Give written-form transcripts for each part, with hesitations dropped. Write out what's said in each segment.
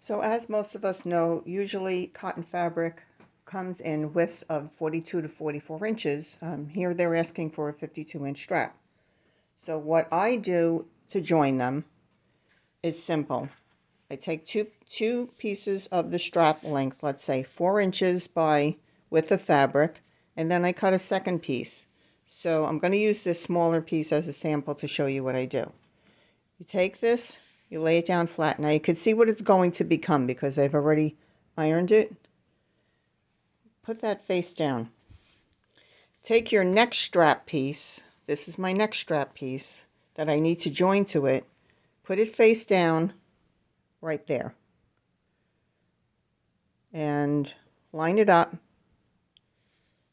So as most of us know, usually cotton fabric comes in widths of 42 to 44 inches. Here they're asking for a 52-inch strap. So what I do to join them is simple. I take two pieces of the strap length, let's say 4 inches by width of fabric, and then I cut a second piece. So I'm going to use this smaller piece as a sample to show you what I do. You take this, you lay it down flat. Now you can see what it's going to become because I've already ironed it. Put that face down. Take your neck strap piece. This is my neck strap piece that I need to join to it. Put it face down right there. And line it up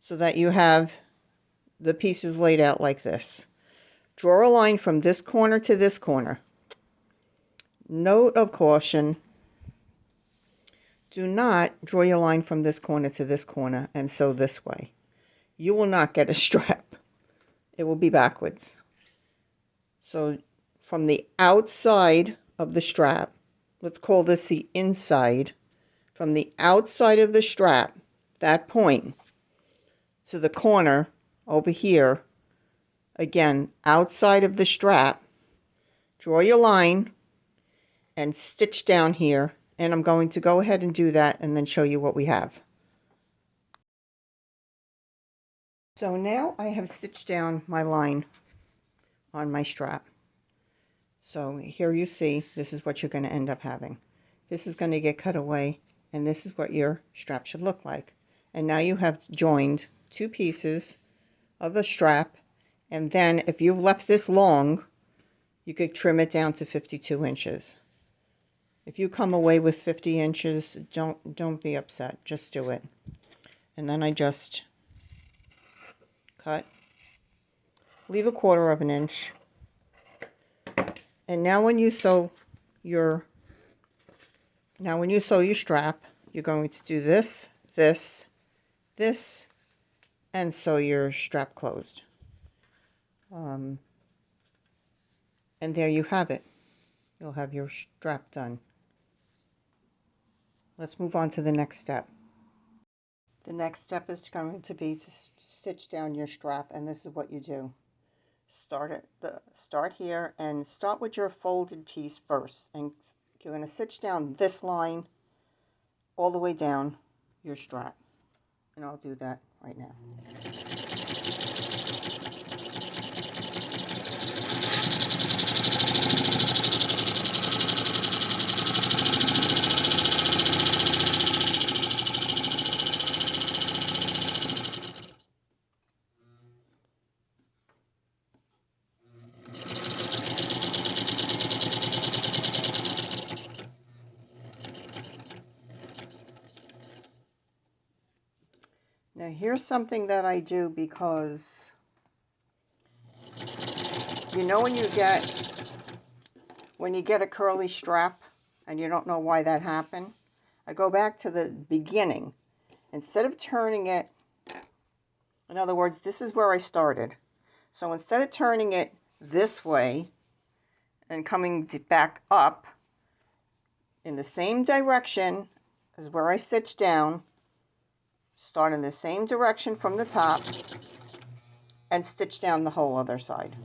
so that you have the pieces laid out like this. Draw a line from this corner to this corner. Note of caution, do not draw your line from this corner to this corner and sew this way. You will not get a strap. It will be backwards. So from the outside of the strap, let's call this the inside, from the outside of the strap, that point, to the corner over here, again, outside of the strap, draw your line and stitch down here, and I'm going to go ahead and do that and then show you what we have. So now I have stitched down my line on my strap. So here you see, this is what you're going to end up having. This is going to get cut away, and this is what your strap should look like. And now you have joined two pieces of the strap, and then if you've left this long, you could trim it down to 52 inches. If you come away with 50 inches, don't be upset. Just do it. And then I just cut. Leave a 1/4 of an inch. And now when you sew your strap, you're going to do this, this, this, and sew your strap closed. And there you have it. You'll have your strap done. Let's move on to the next step. The next step is going to be to stitch down your strap, and this is what you do. Start here and start with your folded piece first, and you're going to stitch down this line all the way down your strap, and I'll do that right now. Now here's something that I do because you know when you get a curly strap and you don't know why that happened, I go back to the beginning. Instead of turning it, in other words, this is where I started. So instead of turning it this way and coming back up in the same direction as where I stitched down, start in the same direction from the top and stitch down the whole other side.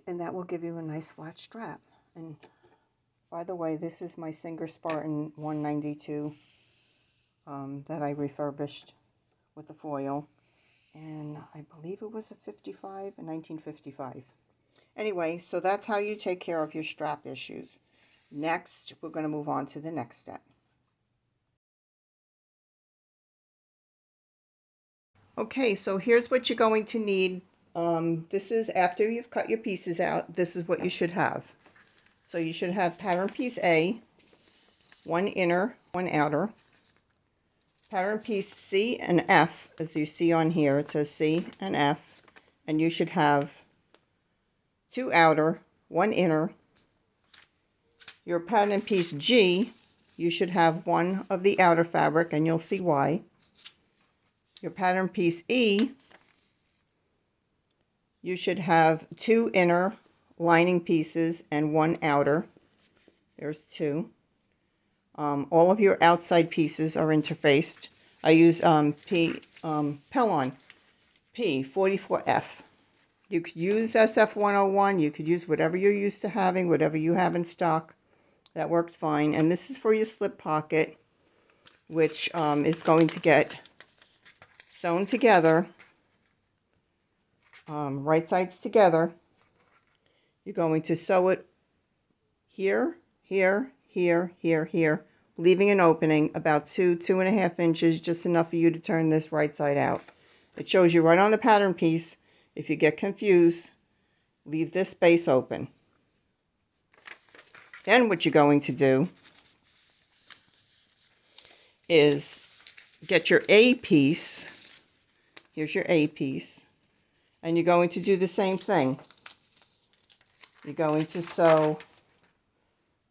And that will give you a nice flat strap. And by the way, this is my Singer Spartan 192 that I refurbished with the foil. And I believe it was a 1955. Anyway, so that's how you take care of your strap issues. Next, we're going to move on to the next step. Okay, so here's what you're going to need. This is after you've cut your pieces out. This is what you should have. So you should have pattern piece A, one inner, one outer. Pattern piece C and F, as you see on here, it says C and F. And you should have two outer, one inner. Your pattern piece G, you should have one of the outer fabric, and you'll see why. Your pattern piece E, you should have two inner lining pieces and one outer. There's two. All of your outside pieces are interfaced. I use Pellon P44F. You could use SF101. You could use whatever you're used to having, whatever you have in stock. That works fine. And this is for your slip pocket, which is going to get sewn together, right sides together. You're going to sew it here, here, here, here, here, leaving an opening about 2.5 inches, just enough for you to turn this right side out. It shows you right on the pattern piece. If you get confused, leave this space open. Then what you're going to do is get your A piece. Here's your A piece. And you're going to do the same thing. You're going to sew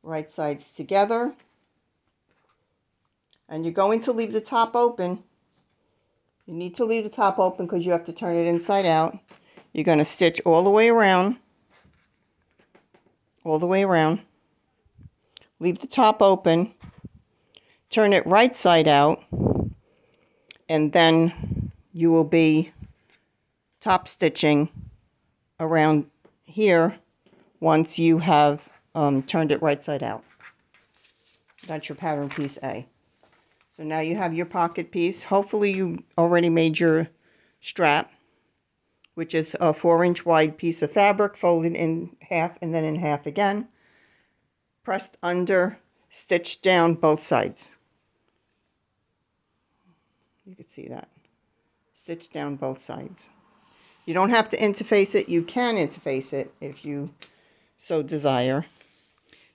right sides together. And you're going to leave the top open. You need to leave the top open because you have to turn it inside out. You're going to stitch all the way around. All the way around. Leave the top open. Turn it right side out. And then you will be top stitching around here once you have turned it right side out. That's your pattern piece A. So now you have your pocket piece. Hopefully you already made your strap, which is a 4-inch wide piece of fabric folded in half and then in half again. Pressed under, stitched down both sides. You can see that. Stitched down both sides. You don't have to interface it. You can interface it if you so desire.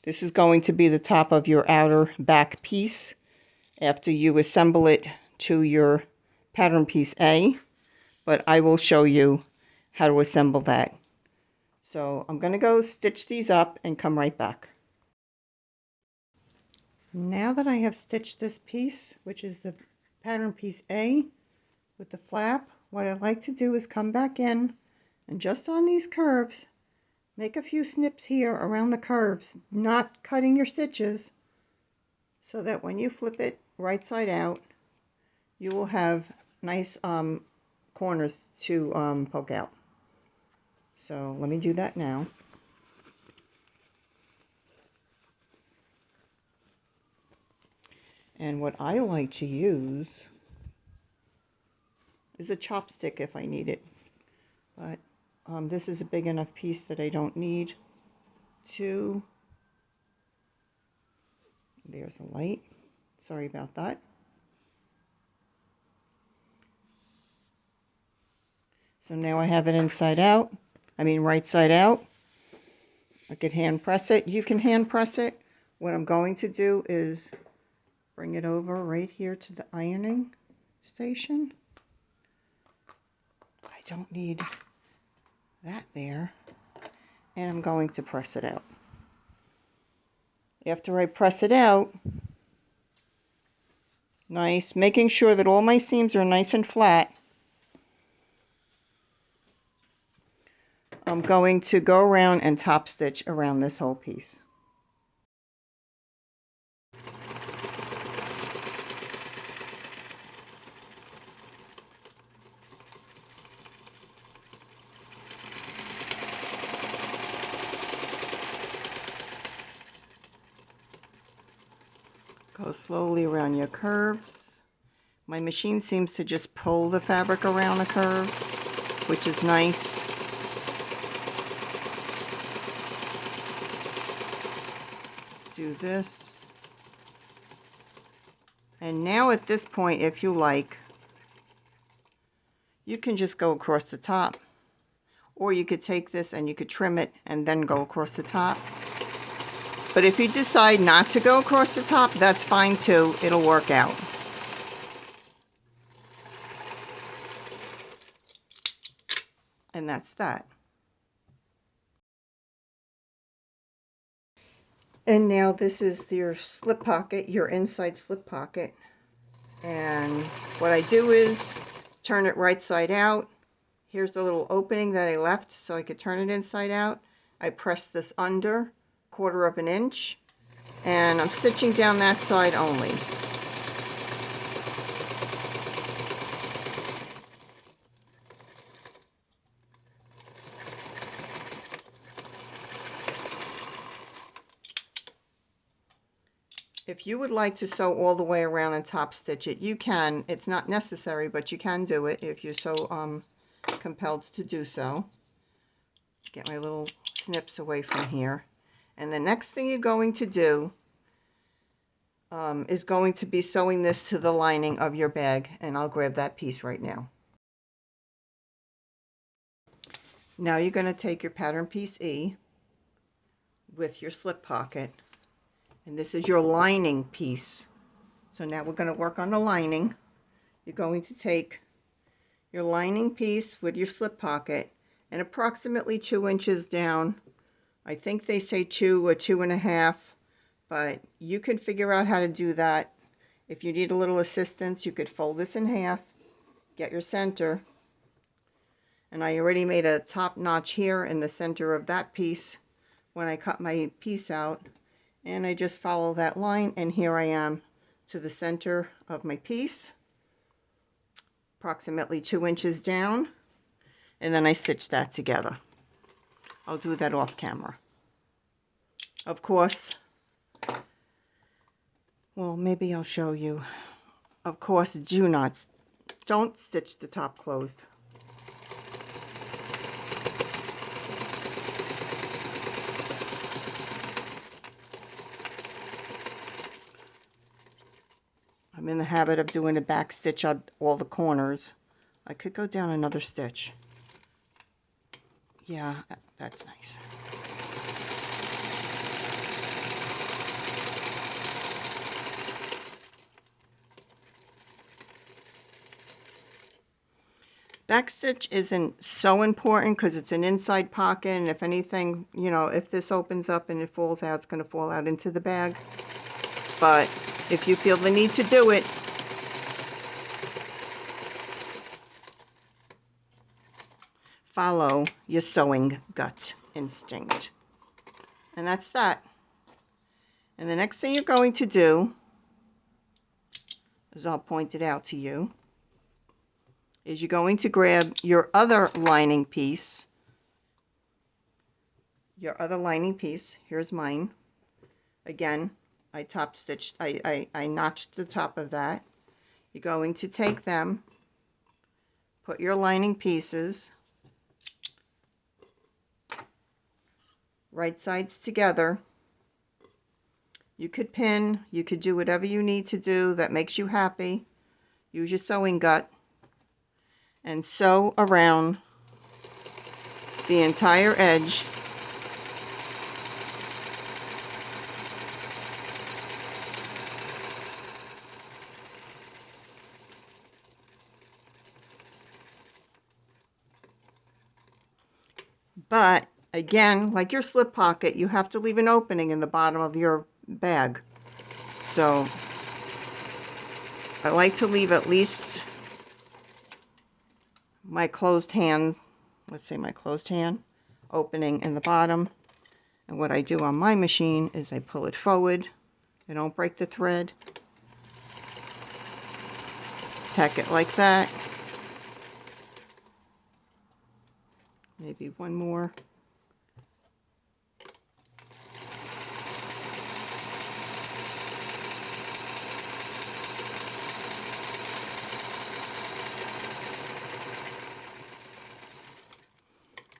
This is going to be the top of your outer back piece after you assemble it to your pattern piece A, but I will show you how to assemble that. So I'm going to go stitch these up and come right back. Now that I have stitched this piece, which is the pattern piece A with the flap, what I like to do is come back in and just on these curves, make a few snips here around the curves, not cutting your stitches, so that when you flip it right side out, you will have nice corners to poke out. So let me do that now. And what I like to use is a chopstick if I need it. But this is a big enough piece that I don't need to. There's the light. Sorry about that. So now I have it inside out. I mean right side out. I could hand press it. You can hand press it. What I'm going to do is bring it over right here to the ironing station. I don't need that there. And I'm going to press it out. After I press it out, nice, making sure that all my seams are nice and flat, I'm going to go around and top stitch around this whole piece. Go slowly around your curves. My machine seems to just pull the fabric around a curve, which is nice. Do this. And now at this point, if you like, you can just go across the top. Or you could take this and you could trim it and then go across the top. But if you decide not to go across the top, that's fine too. It'll work out. And that's that. And now this is your slip pocket, your inside slip pocket. And what I do is turn it right side out. Here's the little opening that I left so I could turn it inside out. I press this under 1/4 of an inch, and I'm stitching down that side only. If you would like to sew all the way around and top stitch it, you can. It's not necessary, but you can do it if you're so compelled to do so. Get my little snips away from here. And the next thing you're going to do is going to be sewing this to the lining of your bag, and I'll grab that piece right now. Now you're going to take your pattern piece E with your slip pocket, and this is your lining piece. So now we're going to work on the lining. You're going to take your lining piece with your slip pocket and approximately 2 inches down. I think they say 2 or 2.5, but you can figure out how to do that. If you need a little assistance, you could fold this in half, get your center, and I already made a top notch here in the center of that piece when I cut my piece out, and I just follow that line, and here I am to the center of my piece, approximately 2 inches down, and then I stitch that together. I'll do that off camera. Of course, well, maybe I'll show you. Of course, don't stitch the top closed. I'm in the habit of doing a back stitch on all the corners. I could go down another stitch. Yeah, that's nice. Back stitch isn't so important because it's an inside pocket, and if anything, you know, if this opens up and it falls out, it's going to fall out into the bag. But if you feel the need to do it, follow your sewing gut instinct. And that's that. And the next thing you're going to do, as I'll point it out to you, is you're going to grab your other lining piece. Your other lining piece. Here's mine. Again, I top stitched, I notched the top of that. You're going to take them, put your lining pieces right sides together. You could pin, you could do whatever you need to do that makes you happy. Use your sewing gut and sew around the entire edge. But again, like your slip pocket, you have to leave an opening in the bottom of your bag. So I like to leave at least my closed hand, let's say my closed hand, opening in the bottom. And what I do on my machine is I pull it forward. I don't break the thread. Tack it like that. Maybe one more.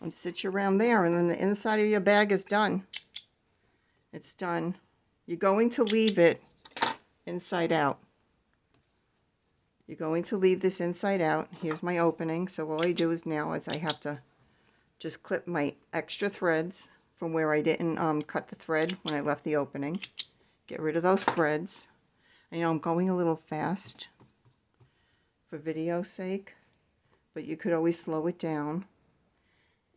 And stitch around there, and then the inside of your bag is done. It's done. You're going to leave it inside out. You're going to leave this inside out. Here's my opening. So all I do is now is I have to just clip my extra threads from where I didn't cut the thread when I left the opening. Get rid of those threads. I know I'm going a little fast for video's sake, but you could always slow it down.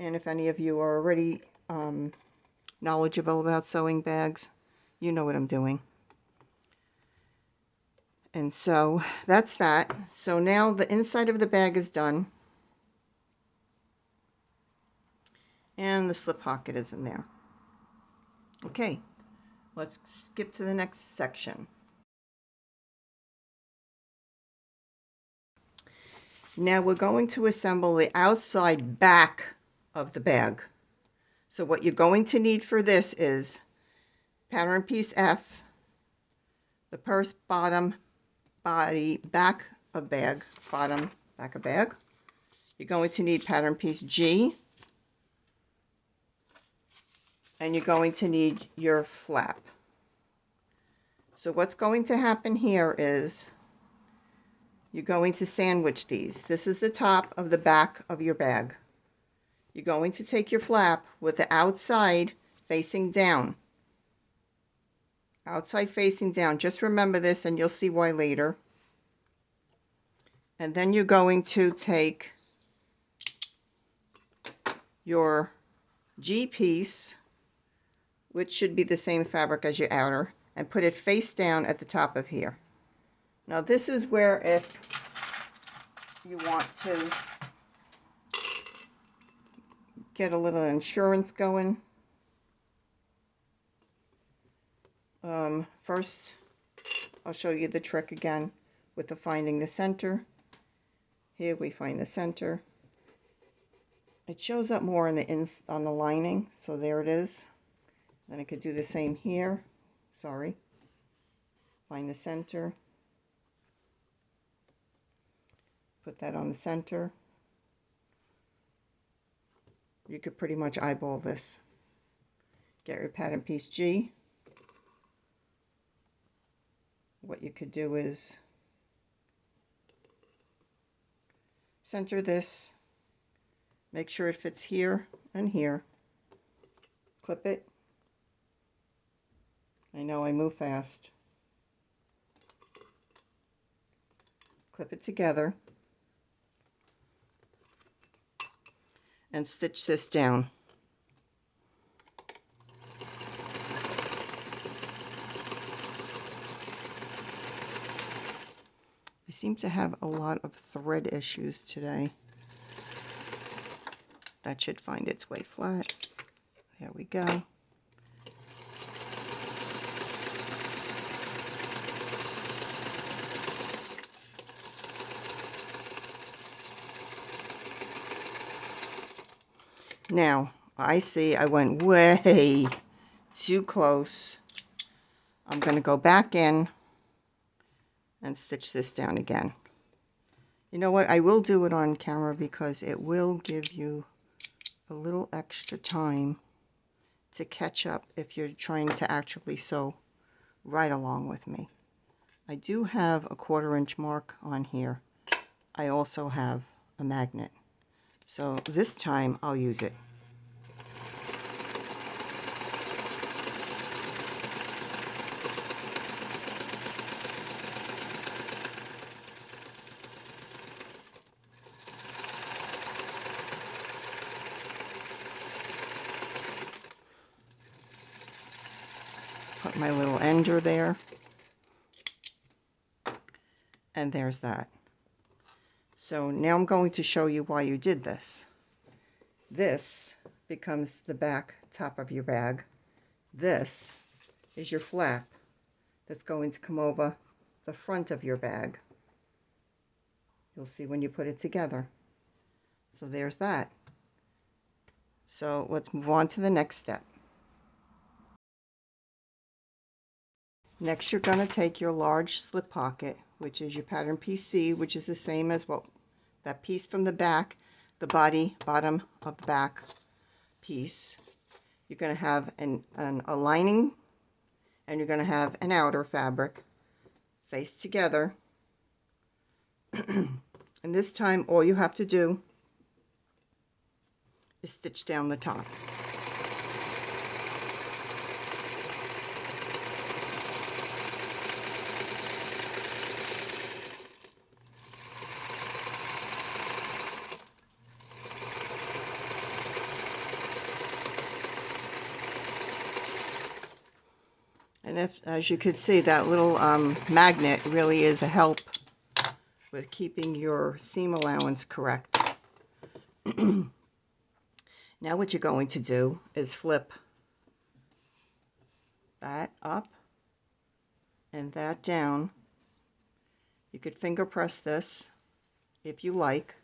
And if any of you are already knowledgeable about sewing bags, You know what I'm doing. And so that's that. So now the inside of the bag is done. And the slip pocket is in there. Okay, let's skip to the next section. Now we're going to assemble the outside back of the bag. So what you're going to need for this is pattern piece F, the purse bottom, body, back of bag, bottom, back of bag. You're going to need pattern piece G, and you're going to need your flap. So what's going to happen here is you're going to sandwich these. This is the top of the back of your bag. You're going to take your flap with the outside facing down. Outside facing down. Just remember this and you'll see why later. And then you're going to take your G piece, which should be the same fabric as your outer, and put it face down at the top of here. Now this is where if you want to get a little insurance going. First, I'll show you the trick again with the finding the center. Here we find the center. It shows up more on the lining, so there it is. Then I could do the same here. Sorry. Find the center. Put that on the center. You could pretty much eyeball this. Get your pattern piece G. What you could do is center this. Make sure it fits here and here. Clip it. I know I move fast. Clip it together. And stitch this down. I seem to have a lot of thread issues today. That should find its way flat. There we go. Now, I see I went way too close. I'm going to go back in and stitch this down again. You know what? I will do it on camera because it will give you a little extra time to catch up if you're trying to actually sew right along with me. I do have a 1/4 inch mark on here. I also have a magnet. So this time I'll use it. Put my little ender there. And there's that. So now I'm going to show you why you did this. This becomes the back top of your bag. This is your flap that's going to come over the front of your bag. You'll see when you put it together. So there's that. So let's move on to the next step. Next, you're going to take your large slip pocket, which is your pattern piece C, which is the same as what that piece from the back, the bottom of the back piece. You're going to have a lining, and you're going to have an outer fabric faced together. And this time, all you have to do is stitch down the top. And And if, as you can see, that little magnet really is a help with keeping your seam allowance correct. Now what you're going to do is flip that up and that down. You could finger press this if you like.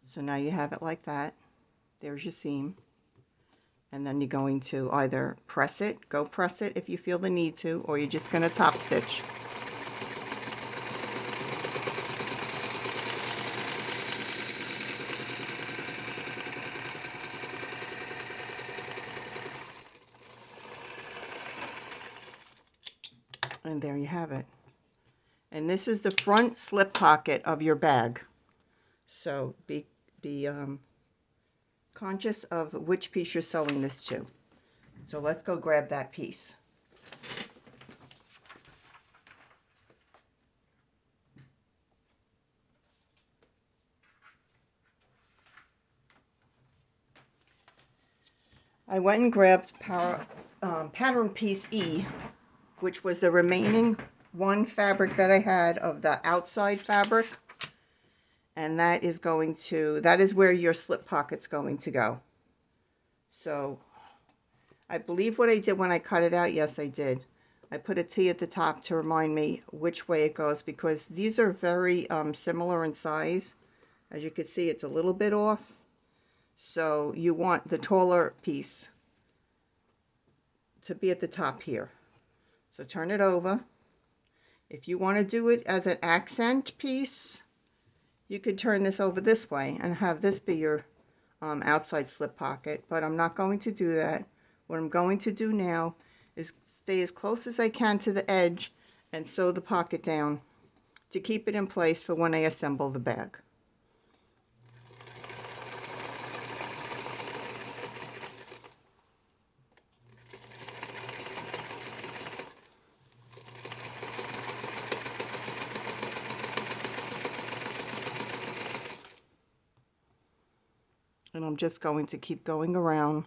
So now you have it like that. There's your seam. And then you're going to either press it, go press it if you feel the need to, or you're just going to top stitch. And there you have it. And this is the front slip pocket of your bag. So be conscious of which piece you're sewing this to. So let's go grab that piece. I went and grabbed pattern piece E, which was the remaining one fabric that I had of the outside fabric. And that is where your slip pocket's going to go. So I believe what I did when I cut it out, yes I did. I put a T at the top to remind me which way it goes, because these are very similar in size. As you can see, it's a little bit off. So you want the taller piece to be at the top here. So turn it over. If you want to do it as an accent piece, you could turn this over this way and have this be your outside slip pocket, but I'm not going to do that. What I'm going to do now is stay as close as I can to the edge and sew the pocket down to keep it in place for when I assemble the bag. And I'm just going to keep going around.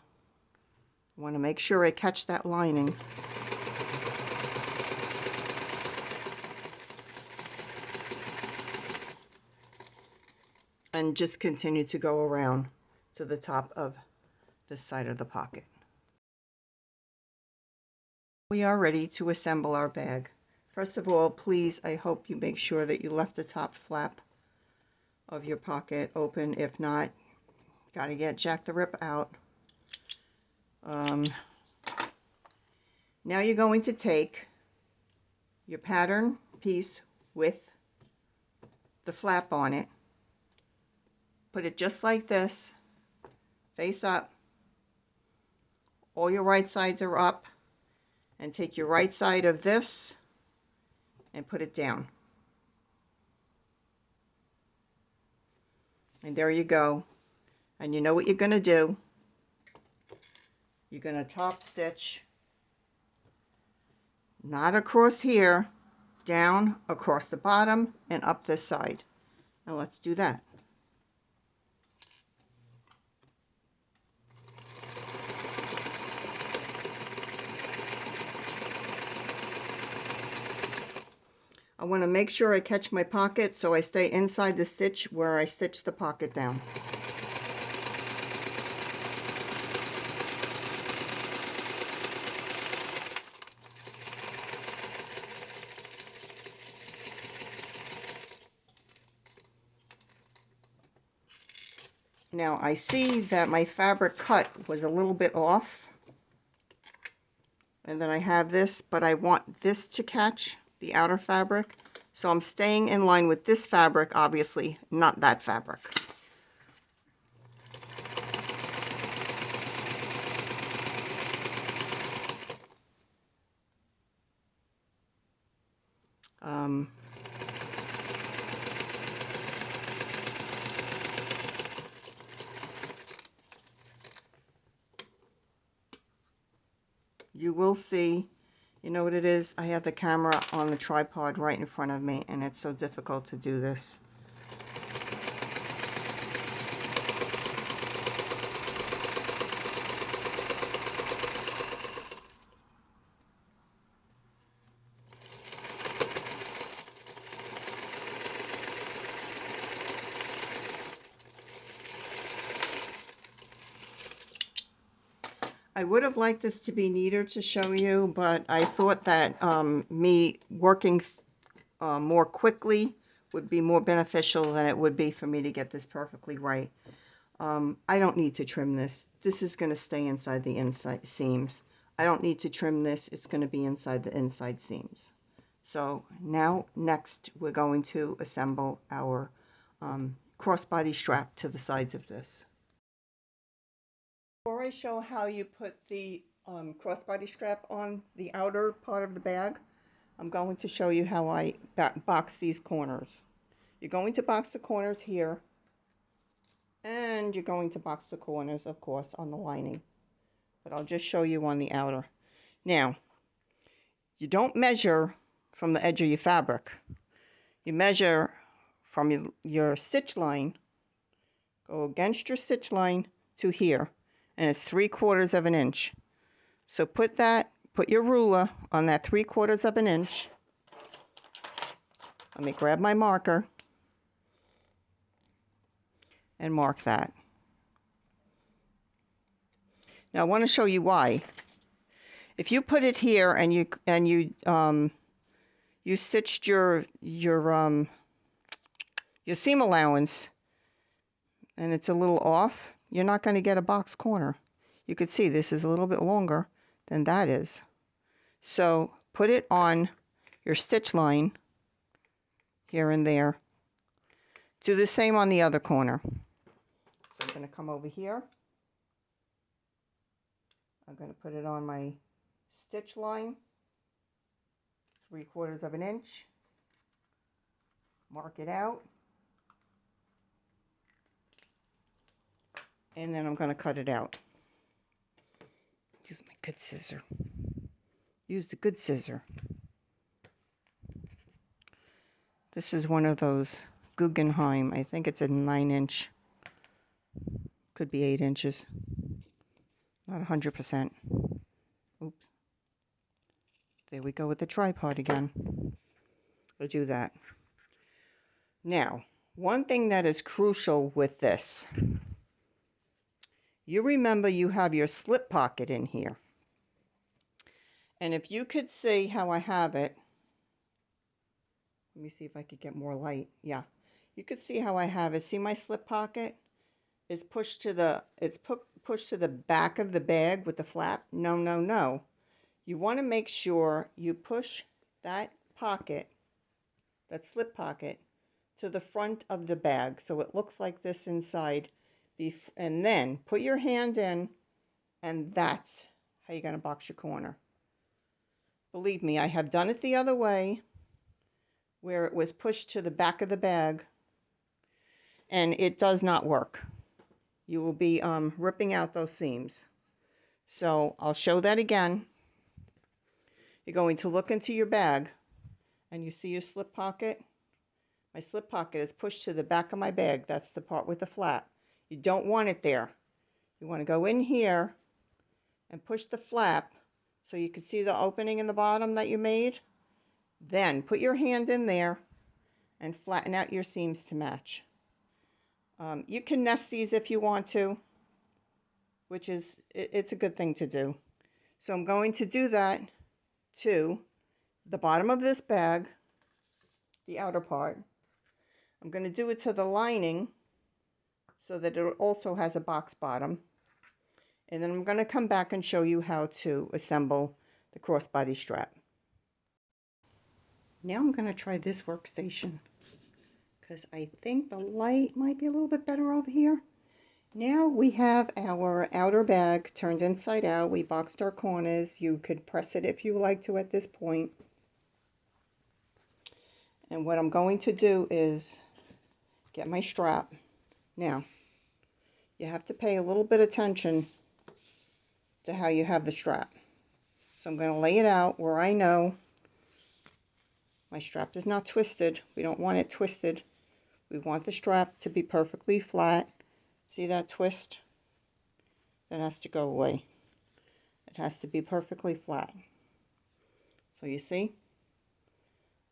I want to make sure I catch that lining. And just continue to go around to the top of the side of the pocket. We are ready to assemble our bag. First of all, please, I hope you make sure that you left the top flap of your pocket open. If not, got to get Jack the Rip out. Now you're going to take your pattern piece with the flap on it, put it just like this, face up, all your right sides are up, and take your right side of this and put it down. And there you go. And you know what you're going to do. You're going to top stitch, not across here, down across the bottom and up this side. Now let's do that. I want to make sure I catch my pocket so I stay inside the stitch where I stitched the pocket down. Now I see that my fabric cut was a little bit off, and then I have this, but I want this to catch the outer fabric, so I'm staying in line with this fabric, obviously, not that fabric. You will see, you know what it is? I have the camera on the tripod right in front of me, and it's so difficult to do this. I would have liked this to be neater to show you, but I thought that me working more quickly would be more beneficial than it would be for me to get this perfectly right. I don't need to trim this. This is going to stay inside the inside seams. I don't need to trim this. It's going to be inside the inside seams. So now next we're going to assemble our crossbody strap to the sides of this. Before I show how you put the crossbody strap on the outer part of the bag, I'm going to show you how I box these corners. You're going to box the corners here, and you're going to box the corners, of course, on the lining. But I'll just show you on the outer. Now, you don't measure from the edge of your fabric. You measure from your stitch line, go against your stitch line to here, and it's 3/4 of an inch. So put your ruler on that 3/4 of an inch. Let me grab my marker and mark that. Now I want to show you why. If you put it here and you stitched your seam allowance and it's a little off, you're not going to get a box corner. You could see this is a little bit longer than that is. So put it on your stitch line here and there. Do the same on the other corner. So I'm going to come over here. I'm going to put it on my stitch line, 3/4 of an inch. Mark it out. And then I'm going to cut it out. Use my good scissor. Use the good scissor. This is one of those Guggenheim. I think it's a 9-inch. Could be 8 inches. Not 100%. Oops. There we go with the tripod again. We'll do that. Now, one thing that is crucial with this. You remember you have your slip pocket in here. And if you could see how I have it, let me see if I could get more light. Yeah, you could see how I have it. See my slip pocket is pushed to the back of the bag with the flap. No, no, no. You want to make sure you push that pocket, that slip pocket, to the front of the bag so it looks like this inside. And then put your hand in, and that's how you're going to box your corner. Believe me, I have done it the other way, where it was pushed to the back of the bag, and it does not work. You will be ripping out those seams. So I'll show that again. You're going to look into your bag, and you see your slip pocket. My slip pocket is pushed to the back of my bag. That's the part with the flap. You don't want it there. You want to go in here and push the flap so you can see the opening in the bottom that you made. Then put your hand in there and flatten out your seams to match. You can nest these if you want to, which is, it's a good thing to do. So I'm going to do that to the bottom of this bag, the outer part. I'm going to do it to the lining so that it also has a box bottom. And then I'm going to come back and show you how to assemble the crossbody strap. Now I'm going to try this workstation because I think the light might be a little bit better over here. Now we have our outer bag turned inside out. We boxed our corners. You could press it if you like to at this point. And what I'm going to do is get my strap. Now, you have to pay a little bit of attention to how you have the strap. So I'm going to lay it out where I know my strap is not twisted. We don't want it twisted. We want the strap to be perfectly flat. See that twist? That has to go away. It has to be perfectly flat. So you see?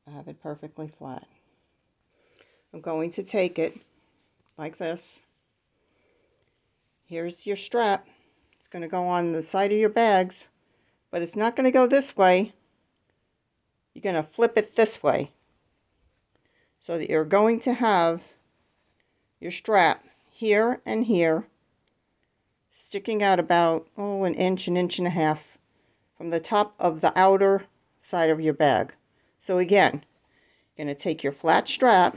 I have it perfectly flat. I'm going to take it like this. Here's your strap. It's going to go on the side of your bags, but it's not going to go this way. You're going to flip it this way so that you're going to have your strap here and here sticking out about, an inch and a half from the top of the outer side of your bag. So again, you're going to take your flat strap.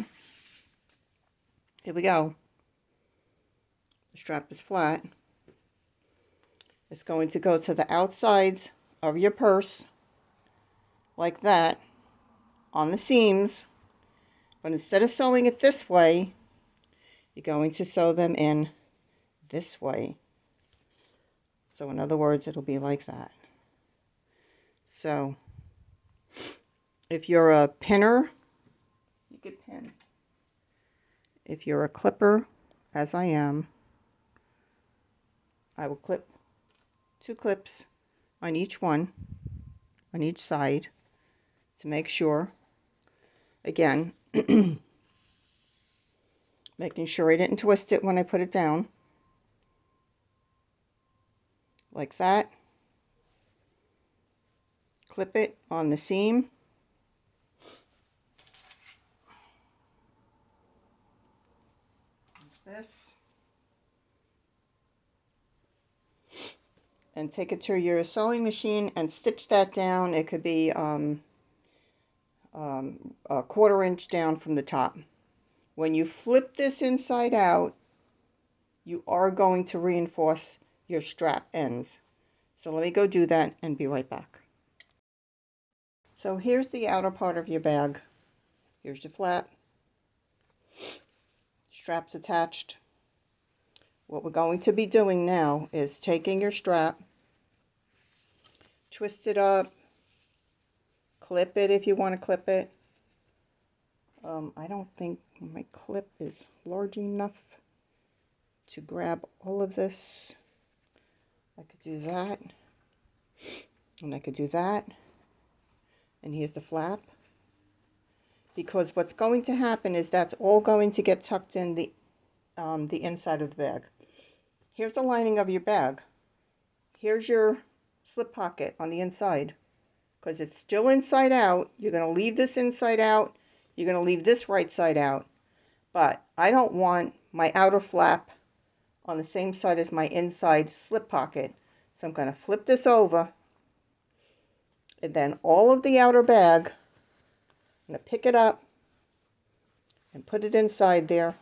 Here we go. The strap is flat. It's going to go to the outsides of your purse like that on the seams, but instead of sewing it this way, you're going to sew them in this way. So in other words, it'll be like that. So if you're a pinner, you could pin. If you're a clipper, as I am, I will clip 2 clips on each one, on each side, to make sure. Again, making sure I didn't twist it when I put it down. Like that. Clip it on the seam. Like this. And take it to your sewing machine and stitch that down. It could be a 1/4 inch down from the top. When you flip this inside out, you are going to reinforce your strap ends. So let me go do that and be right back. So here's the outer part of your bag. Here's your flap. Strap's attached. What we're going to be doing now is taking your strap, twist it up, clip it if you want to clip it. I don't think my clip is large enough to grab all of this. I could do that, and I could do that, and here's the flap. Because what's going to happen is that's all going to get tucked in the inside of the bag. Here's the lining of your bag. Here's your slip pocket on the inside. Because it's still inside out, you're going to leave this inside out. You're going to leave this right side out. But I don't want my outer flap on the same side as my inside slip pocket. So I'm going to flip this over. And then all of the outer bag, I'm going to pick it up and put it inside there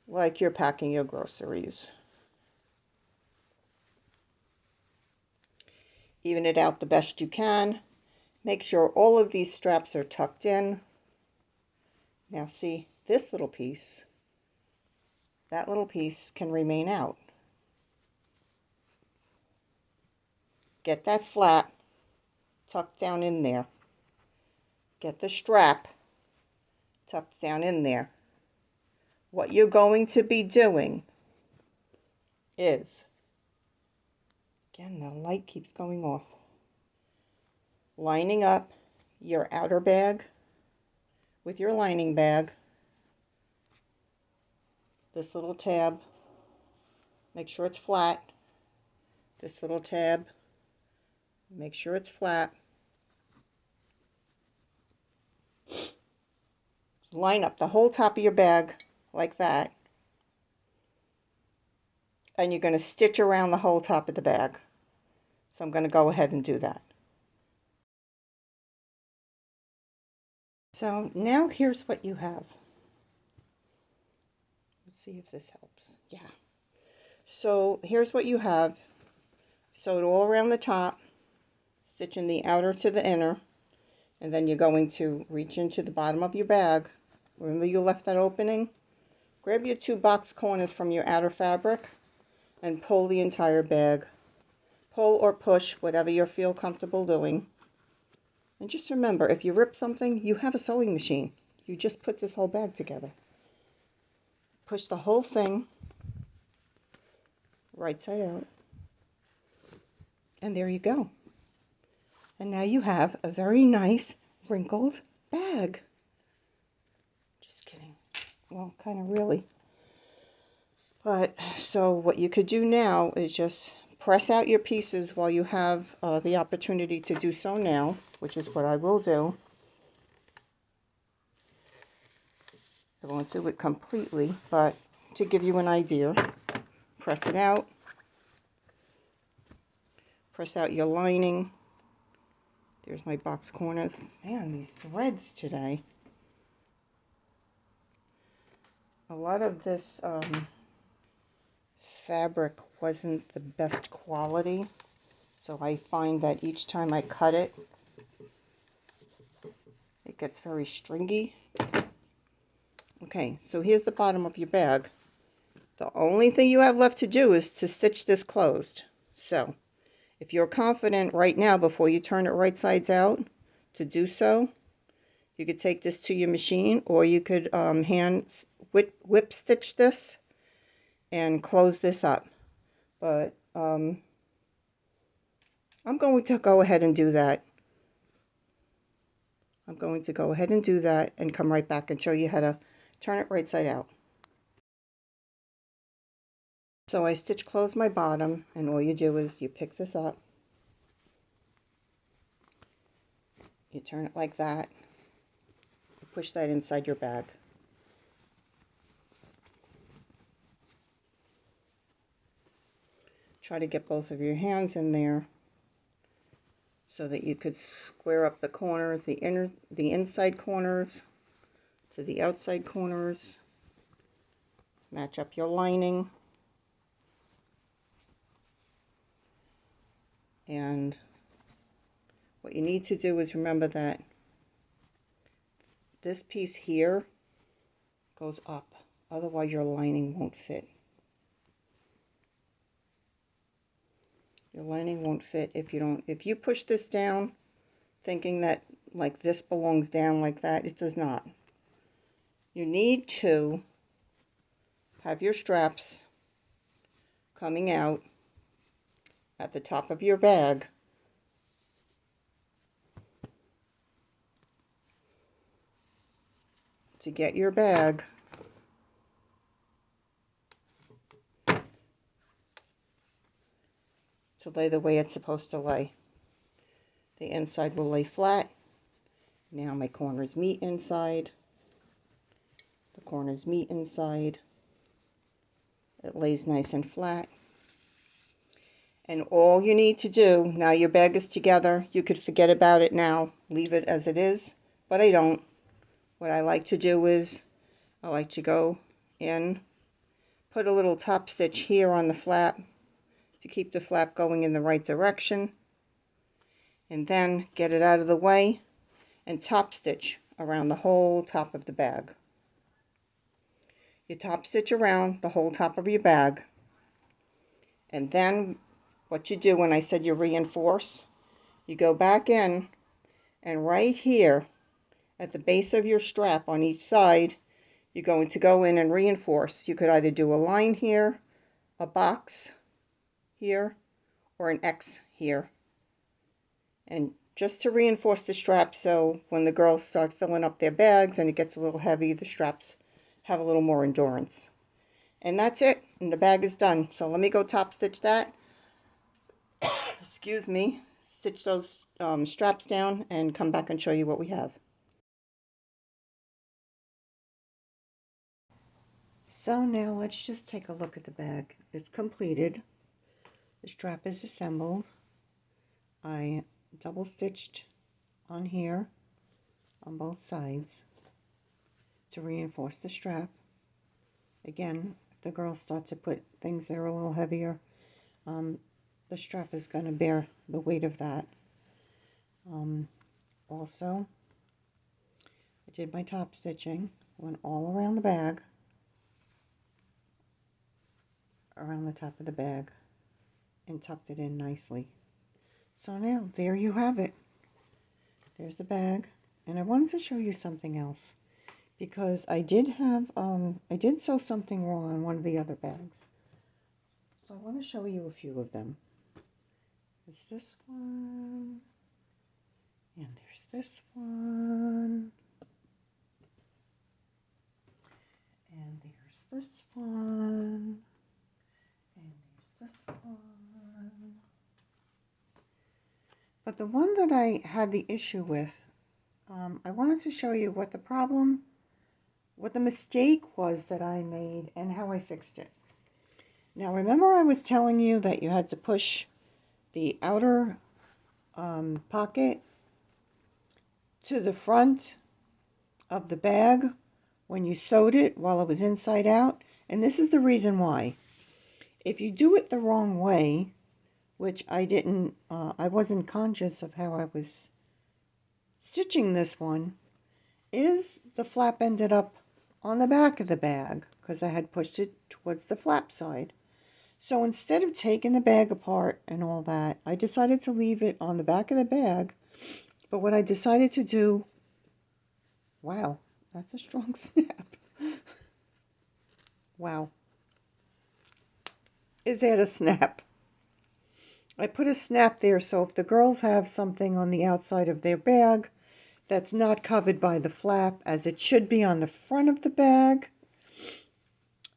like you're packing your groceries. Even it out the best you can. Make sure all of these straps are tucked in. Now see, this little piece, that little piece can remain out. Get that flap tucked down in there. Get the strap tucked down in there. What you're going to be doing is, again, the light keeps going off, lining up your outer bag with your lining bag. This little tab, make sure it's flat. This little tab, make sure it's flat. Line up the whole top of your bag like that. And you're going to stitch around the whole top of the bag. So I'm going to go ahead and do that. So now here's what you have. Let's see if this helps. Yeah. So here's what you have. Sewed all around the top, stitching the outer to the inner, and then you're going to reach into the bottom of your bag. Remember you left that opening? Grab your 2 box corners from your outer fabric and pull the entire bag. Pull or push, whatever you feel comfortable doing. And just remember, if you rip something, you have a sewing machine. You just put this whole bag together. Push the whole thing right side out. And there you go. And now you have a very nice wrinkled bag. Just kidding. Well, kind of really. But so what you could do now is just press out your pieces while you have the opportunity to do so now, which is what I will do. I won't do it completely, but to give you an idea, press it out. Press out your lining. There's my box corners. Man, these threads today. A lot of this fabric wasn't the best quality, so I find that each time I cut it, it gets very stringy. Okay, so here's the bottom of your bag. The only thing you have left to do is to stitch this closed. So, if you're confident right now before you turn it right sides out to do so, you could take this to your machine, or you could hand whip stitch this and close this up. But I'm going to go ahead and do that. I'm going to go ahead and do that and come right back and show you how to turn it right side out. So I stitch close my bottom, and all you do is you pick this up, you turn it like that, you push that inside your bag. Try to get both of your hands in there so that you could square up the corners, the inside corners to the outside corners. Match up your lining. And what you need to do is remember that this piece here goes up, otherwise your lining won't fit. Your lining won't fit if you push this down thinking that like this belongs down like that. It does not. You need to have your straps coming out at the top of your bag to get your bag to lay the way it's supposed to lay. The inside will lay flat. Now my corners meet inside. The corners meet inside. It lays nice and flat. And all you need to do, now your bag is together, you could forget about it now, leave it as it is, but I don't. What I like to do is, I like to go in, put a little top stitch here on the flap to keep the flap going in the right direction, and then get it out of the way and top stitch around the whole top of the bag. You top stitch around the whole top of your bag, and then what you do when I said you reinforce, you go back in, and right here at the base of your strap on each side, you're going to go in and reinforce. You could either do a line here, a box here, or an X here. And just to reinforce the strap, so when the girls start filling up their bags and it gets a little heavy, the straps have a little more endurance. And that's it, and the bag is done. So let me go top stitch that. Excuse me. Stitch those straps down and come back and show you what we have. So now let's just take a look at the bag. It's completed. The strap is assembled. I double stitched on here on both sides to reinforce the strap. Again, if the girls start to put things that are a little heavier, the strap is going to bear the weight of that. Also, I did my top stitching, went all around the bag, around the top of the bag, and tucked it in nicely. So now, there you have it. There's the bag. And I wanted to show you something else, because I did sew something wrong on one of the other bags. So I want to show you a few of them. There's this one, and there's this one, and there's this one. But the one that I had the issue with, I wanted to show you what the mistake was that I made and how I fixed it. Now remember I was telling you that you had to push the outer pocket to the front of the bag when you sewed it while it was inside out, and this is the reason why. If you do it the wrong way, which I didn't, I wasn't conscious of how I was stitching this one, is the flap ended up on the back of the bag because I had pushed it towards the flap side. So instead of taking the bag apart and all that, I decided to leave it on the back of the bag. But what I decided to do, wow, that's a strong snap. Wow. Is that a snap? I put a snap there so if the girls have something on the outside of their bag that's not covered by the flap, as it should be on the front of the bag,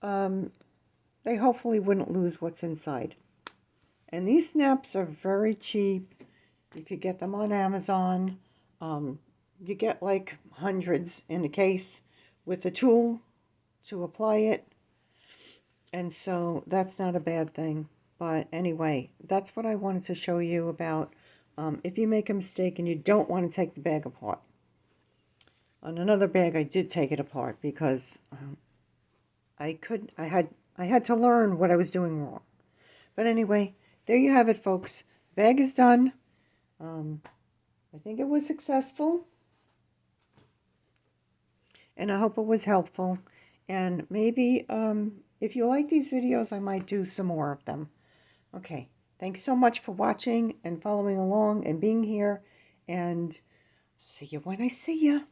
they hopefully wouldn't lose what's inside. And these snaps are very cheap. You could get them on Amazon. You get like hundreds in a case with a tool to apply it. And so that's not a bad thing. But anyway, that's what I wanted to show you about if you make a mistake and you don't want to take the bag apart. On another bag, I did take it apart because I had to learn what I was doing wrong. But anyway, there you have it, folks. Bag is done. I think it was successful. And I hope it was helpful. And maybe if you like these videos, I might do some more of them. Okay. Thanks so much for watching and following along and being here. And see you when I see you.